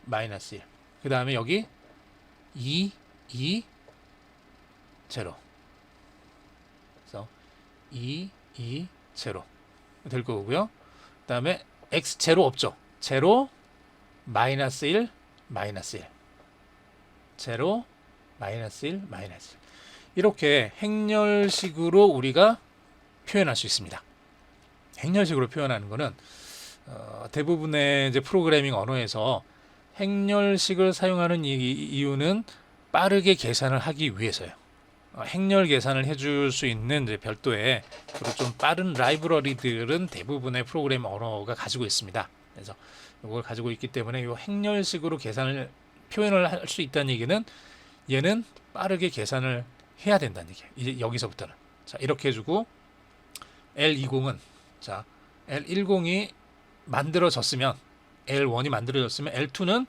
마이너스 1 그 다음에 여기 2, 0 그래서 2, 0 될 거고요. 그 다음에 x 제로 없죠. 제로 마이너스 1 마이너스 1 제로 마이너스 1 마이너스 1 이렇게 행렬식으로 우리가 표현할 수 있습니다. 행렬식으로 표현하는 거는 대부분의 이제 프로그래밍 언어에서 행렬식을 사용하는 이유는 빠르게 계산을 하기 위해서요. 행렬 계산을 해줄 수 있는 이제 별도의 그리고 좀 빠른 라이브러리들은 대부분의 프로그램 언어가 가지고 있습니다. 그래서 이걸 가지고 있기 때문에 이 행렬식으로 계산을 표현을 할 수 있다는 얘기는 얘는 빠르게 계산을 해야 된다는 얘기예요. 이제 여기서부터는 자 이렇게 해주고 L20은 자 L10이 만들어졌으면 L1이 만들어졌으면 L2는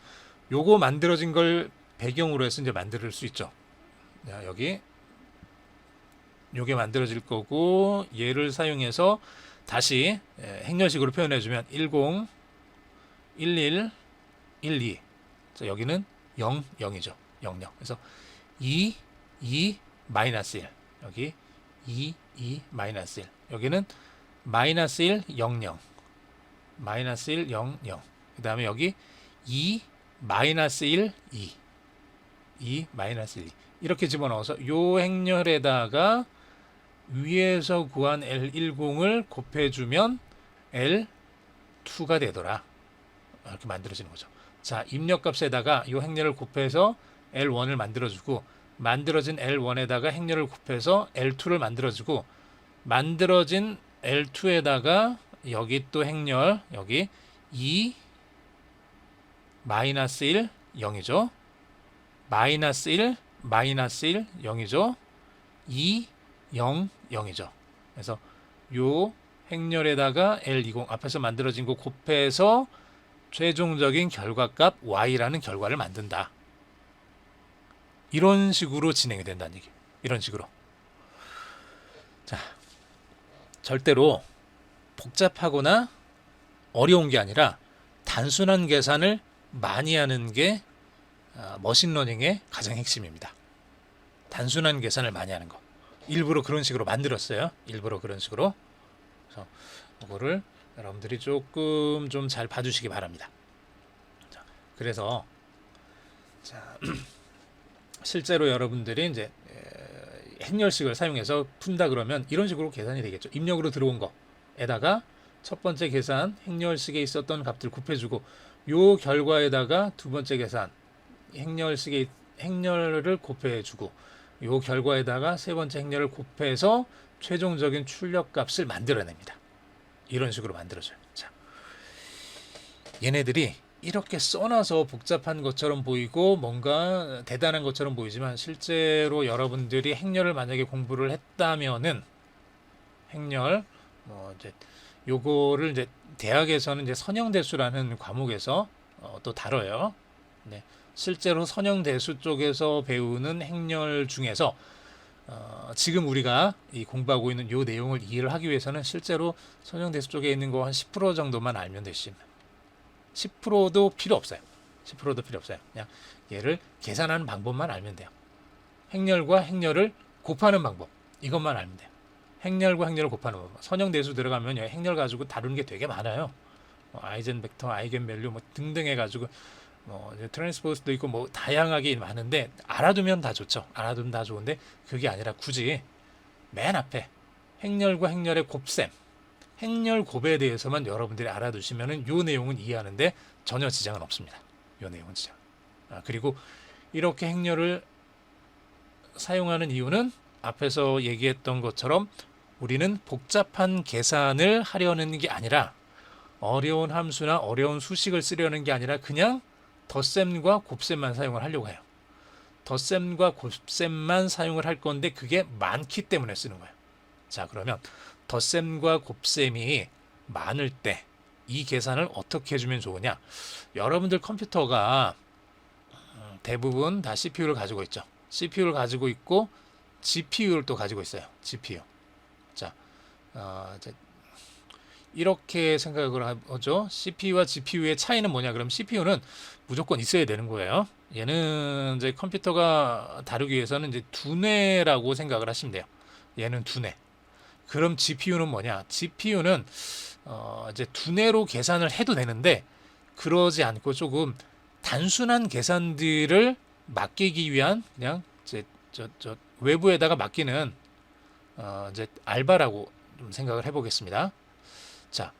요거 만들어진 걸 배경으로 해서 이제 만들 수 있죠. 자, 여기 요게 만들어질 거고 얘를 사용해서 다시 행렬식으로 표현해주면 10, 11, 12. 자, 여기는 0, 0이죠. 0, 0. 그래서 2, 2, 마이너스 1. 여기 2, 2, 마이너스 1. 여기는 마이너스 1, 0, 0. 마이너스 1, 0, 0. 그 다음에 여기 2, 마이너스 1, 2. 2, 마이너스 1, 2. 이렇게 집어넣어서 요 행렬에다가 위에서 구한 L10을 곱해주면 L2가 되더라. 이렇게 만들어지는 거죠. 자, 입력값에다가 이 행렬을 곱해서 L1을 만들어주고 만들어진 L1에다가 행렬을 곱해서 L2를 만들어주고 만들어진 L2에다가 여기 또 행렬 여기 2 마이너스 1 0이죠. 마이너스 1 마이너스 1 0이죠. 2 0 0이죠. 그래서 요 행렬에다가 L20 앞에서 만들어진 거 곱해서 최종적인 결과값 y라는 결과를 만든다. 이런 식으로 진행이 된다는 얘기예요. 이런 식으로. 자, 절대로 복잡하거나 어려운 게 아니라 단순한 계산을 많이 하는 게 머신러닝의 가장 핵심입니다. 단순한 계산을 많이 하는 거. 일부러 그런 식으로 만들었어요. 일부러 그런 식으로. 그래서 이거를 여러분들이 조금 좀 잘 봐주시기 바랍니다. 자, 그래서 자, 실제로 여러분들이 이제 행렬식을 사용해서 푼다 그러면 이런 식으로 계산이 되겠죠. 입력으로 들어온 거에다가 첫 번째 계산 행렬식에 있었던 값들 곱해주고 요 결과에다가 두 번째 계산 행렬식에 행렬을 곱해주고 요 결과에다가 세 번째 행렬을 곱해서 최종적인 출력값을 만들어냅니다. 이런 식으로 만들어져요. 자, 얘네들이 이렇게 써놔서 복잡한 것처럼 보이고 뭔가 대단한 것처럼 보이지만 실제로 여러분들이 행렬을 만약에 공부를 했다면은 행렬 이제 요거를 이제 대학에서는 이제 선형대수라는 과목에서 또 다뤄요. 네. 실제로 선형대수 쪽에서 배우는 행렬 중에서 지금 우리가 이 공부하고 있는 요 내용을 이해를 하기 위해서는 실제로 선형대수 쪽에 있는 거 한 10% 정도만 알면 되십니다. 10%도 필요 없어요. 10%도 필요 없어요. 그냥 얘를 계산하는 방법만 알면 돼요. 행렬과 행렬을 곱하는 방법 이것만 알면 돼요. 행렬과 행렬을 곱하는 방법. 선형대수 들어가면 행렬 가지고 다루는 게 되게 많아요. 아이젠벡터, 아이겐밸류 등등 해가지고 트랜스포즈도 있고 다양하게 많은데 알아두면 다 좋죠. 알아두면 다 좋은데 그게 아니라 굳이 맨 앞에 행렬과 행렬의 곱셈, 행렬 곱에 대해서만 여러분들이 알아두시면은 요 내용은 이해하는데 전혀 지장은 없습니다. 요 내용은 지장. 그리고 이렇게 행렬을 사용하는 이유는 앞에서 얘기했던 것처럼 우리는 복잡한 계산을 하려는 게 아니라 어려운 함수나 어려운 수식을 쓰려는 게 아니라 그냥 덧셈과 곱셈만 사용을 하려고 해요. 덧셈과 곱셈만 사용을 할 건데 그게 많기 때문에 쓰는 거예요. 자, 그러면 덧셈과 곱셈이 많을 때 이 계산을 어떻게 해주면 좋으냐? 여러분들 컴퓨터가 대부분 다 CPU를 가지고 있죠. CPU를 가지고 있고 GPU를 또 가지고 있어요. GPU. 자, 이렇게 생각을 하죠. CPU와 GPU의 차이는 뭐냐? 그럼 CPU는 무조건 있어야 되는 거예요. 얘는 이제 컴퓨터가 다루기 위해서는 이제 두뇌라고 생각을 하시면 돼요. 얘는 두뇌. 그럼 GPU는 뭐냐? GPU는 이제 두뇌로 계산을 해도 되는데 그러지 않고 조금 단순한 계산들을 맡기기 위한 그냥 이제 저 외부에다가 맡기는 이제 알바라고 좀 생각을 해보겠습니다. 자,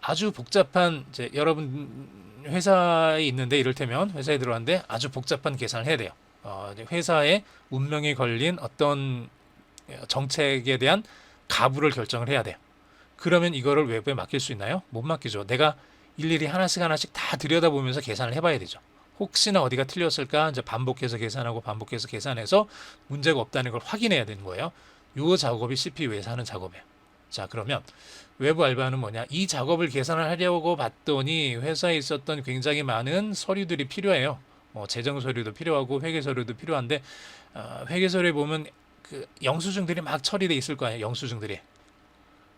아주 복잡한 여러분 회사에 있는데 이를테면 회사에 들어왔는데 아주 복잡한 계산을 해야 돼요. 이제 회사의 운명이 걸린 어떤 정책에 대한 가부를 결정을 해야 돼요. 그러면 이거를 외부에 맡길 수 있나요? 못 맡기죠. 내가 일일이 하나씩 다 들여다보면서 계산을 해봐야 되죠. 혹시나 어디가 틀렸을까 이제 반복해서 계산하고 반복해서 계산해서 문제가 없다는 걸 확인해야 되는 거예요. 요 작업이 CPU에서 하는 작업이에요. 자, 그러면 외부 알바는 뭐냐? 이 작업을 계산을 하려고 봤더니 회사에 있었던 굉장히 많은 서류들이 필요해요. 재정 서류도 필요하고 회계 서류도 필요한데 회계 서류에 보면 그 영수증들이 막 처리돼 있을 거 아니에요. 영수증들이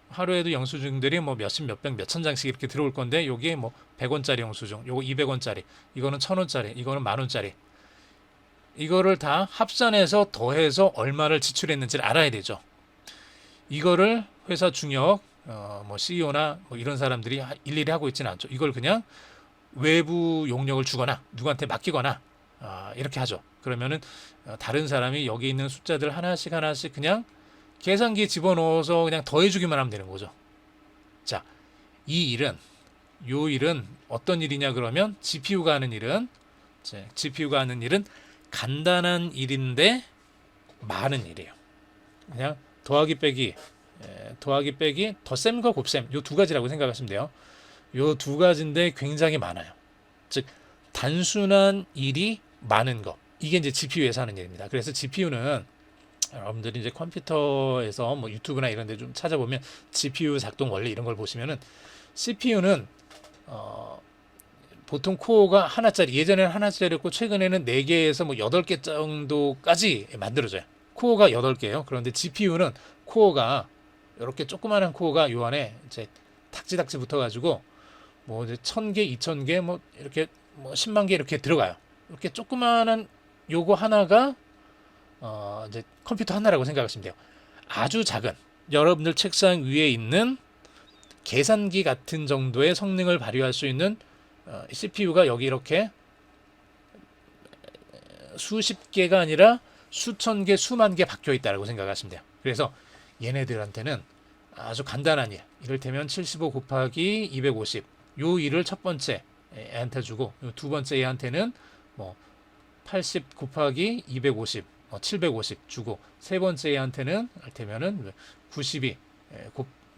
하루에도 영수증들이 뭐 몇십 몇백 몇천 장씩 이렇게 들어올 건데 여기에 뭐 100원짜리 영수증, 요거 200원짜리, 이거는 1000원짜리, 이거는 10,000원짜리. 이거를 다 합산해서 더해서 얼마를 지출했는지를 알아야 되죠. 이거를 회사 중역 뭐 CEO나 뭐 이런 사람들이 일일이 하고 있지는 않죠. 이걸 그냥 외부 용역을 주거나 누구한테 맡기거나 이렇게 하죠. 그러면은 다른 사람이 여기 있는 숫자들 하나씩 그냥 계산기에 집어넣어서 그냥 더해주기만 하면 되는 거죠. 자, 요 일은 어떤 일이냐 그러면 GPU가 하는 일은 간단한 일인데 많은 일이에요. 그냥 더하기 빼기 덧셈과 곱셈 요 두 가지라고 생각하시면 돼요. 요 두 가지인데 굉장히 많아요. 즉 단순한 일이 많은 거, 이게 이제 GPU에서 하는 일입니다. 그래서 GPU는 여러분들이 이제 컴퓨터에서 뭐 유튜브나 이런 데 좀 찾아보면 GPU 작동 원리 이런 걸 보시면은 CPU는 보통 코어가 하나짜리, 예전에는 하나짜리였고 최근에는 4개에서 뭐 8개 정도까지 만들어져요. 코어가 8개예요. 그런데 GPU는 코어가 이렇게 조그마한 코어가 요 안에 이제 닥지닥지 붙어가지고 뭐 이제 1000개, 2000개 뭐 이렇게 뭐 10만 개 이렇게 들어가요. 이렇게 조그마한 요거 하나가 이제 컴퓨터 하나라고 생각하시면 돼요. 아주 작은 여러분들 책상 위에 있는 계산기 같은 정도의 성능을 발휘할 수 있는 CPU가 여기 이렇게 수십 개가 아니라 수천 개, 수만 개 박혀 있다고 생각하시면 돼요. 그래서 얘네들한테는 아주 간단한 일, 이를테면 75 곱하기 250, 요 일을 첫 번째 애한테 주고 두 번째 애한테는 뭐 80 곱하기 250, 750 주고 세 번째 애한테는 이를테면은 92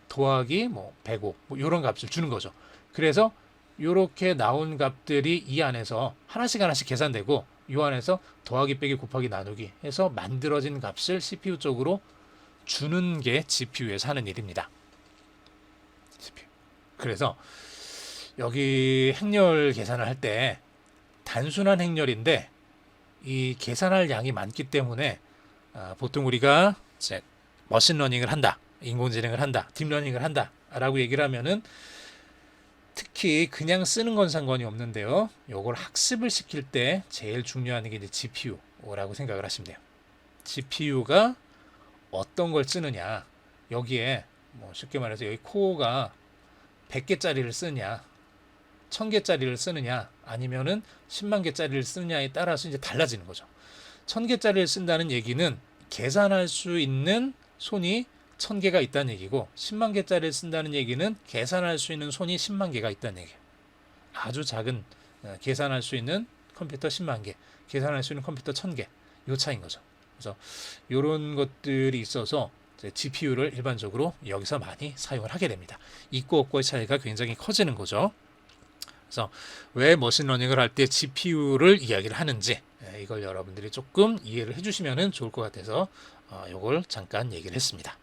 더하기 뭐 105 뭐 이런 값을 주는 거죠. 그래서 이렇게 나온 값들이 이 안에서 하나씩 계산되고 이 안에서 더하기 빼기 곱하기 나누기 해서 만들어진 값을 CPU 쪽으로 주는 게 GPU에서 하는 일입니다. CPU. 그래서 여기 행렬 계산을 할 때 단순한 행렬인데 이 계산할 양이 많기 때문에 보통 우리가 이제 머신러닝을 한다, 인공지능을 한다, 딥러닝을 한다 라고 얘기를 하면은 특히 그냥 쓰는 건 상관이 없는데요. 요걸 학습을 시킬 때 제일 중요한 게 이제 GPU라고 생각을 하시면 돼요. GPU가 어떤 걸 쓰느냐, 여기에 뭐 쉽게 말해서 여기 코어가 100개짜리를 쓰느냐 1000개짜리를 쓰느냐 아니면은 10만 개짜리를 쓰느냐에 따라서 이제 달라지는 거죠. 1000개짜리를 쓴다는 얘기는 계산할 수 있는 손이 1000개가 있다는 얘기고 10만 개짜리를 쓴다는 얘기는 계산할 수 있는 손이 10만 개가 있다는 얘기예요. 아주 작은 계산할 수 있는 컴퓨터 10만 개, 계산할 수 있는 컴퓨터 1000개, 요 차이인 거죠. 그래서 이런 것들이 있어서 GPU를 일반적으로 여기서 많이 사용을 하게 됩니다. 있고 없고의 차이가 굉장히 커지는 거죠. 그래서 왜 머신러닝을 할 때 GPU를 이야기를 하는지 이걸 여러분들이 조금 이해를 해주시면 좋을 것 같아서 이걸 잠깐 얘기를 했습니다.